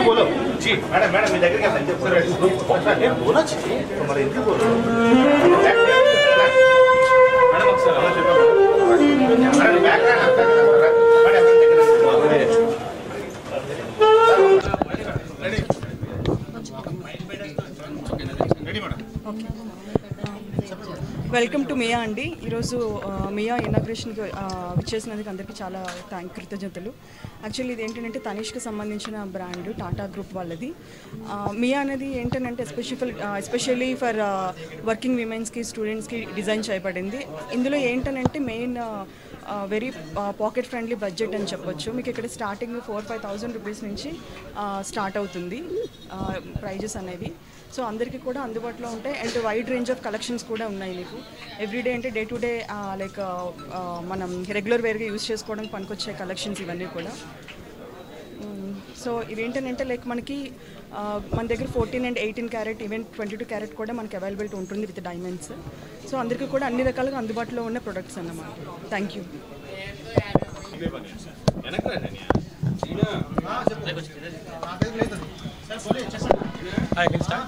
बोलो जी madam madam मी దగ్గరికి వెళ్తాను बोला चाहिए तुम्हारे इनके बोलो मैडम अक्सर madam back ready madam welcome to Mia అండి. ఈరోజు మియా ఇనాగ్రేషన్కి విచ్చేసినందుకు అందరికీ చాలా కృతజ్ఞతలు. యాక్చువల్లీ ఇది ఏంటంటే తనిష్కి సంబంధించిన బ్రాండ్ టాటా గ్రూప్ వాళ్ళది. మియా అనేది ఏంటంటే ఎస్పెషల్లీ ఫర్ వర్కింగ్ విమెన్స్కి స్టూడెంట్స్కి డిజైన్ చేయబడింది. ఇందులో ఏంటంటే main very pocket friendly budget అని చెప్పొచ్చు. మీకు ఇక్కడ స్టార్టింగ్ 4-5,000 రూపీస్ నుంచి స్టార్ట్ అవుతుంది ప్రైజెస్ అనేవి. సో అందరికీ కూడా అందుబాటులో ఉంటాయి. And wide range of collections కూడా ఉన్నాయి. మీకు ఎవ్రీడే అంటే డే టు డే లైక్ మనం రెగ్యులర్ వేర్గా యూజ్ చేసుకోవడానికి పనికొచ్చే కలెక్షన్స్ ఇవన్నీ కూడా. సో ఇవేంటంటే లైక్ మనకి మన దగ్గర 14 and 18 క్యారెట్ ఈవెన్ 22 క్యారెట్ కూడా మనకి అవైలబిలిటీ ఉంటుంది విత్ డైమండ్స్. సో అందరికీ కూడా అన్ని రకాలుగా అందుబాటులో ఉన్న ప్రొడక్ట్స్ అన్నమాట. Thank you. I can start.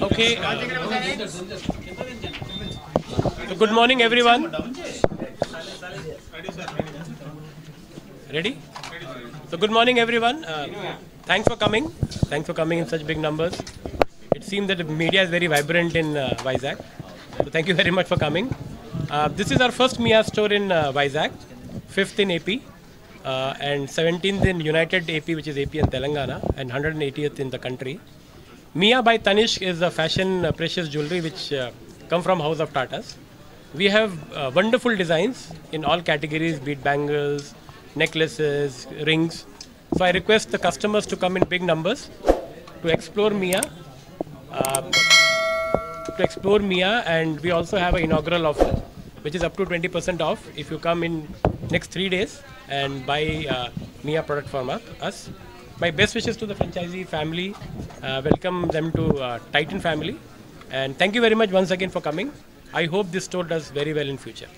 Okay. So good morning, everyone. Ready? So good morning, everyone. Thanks for coming. Thanks for coming in such big numbers. It seems that the media is very vibrant in Vizag. So thank you very much for coming. This is our first Mia store in Vizag, 5th in AP. And 17th in United AP, which is AP and Telangana, and 180th in the country. Mia by Tanishq is a fashion precious jewelry which come from House of Tatas. We have wonderful designs in all categories, be it bangles, necklaces, rings. So I request the customers to come in big numbers to explore Mia. And we also have an inaugural offer which is up to 20% off if you come in next 3 days and buy Mia product from us. My best wishes to the franchisee family. Welcome them to Titan family. And thank you very much once again for coming. I hope this store does very well in future.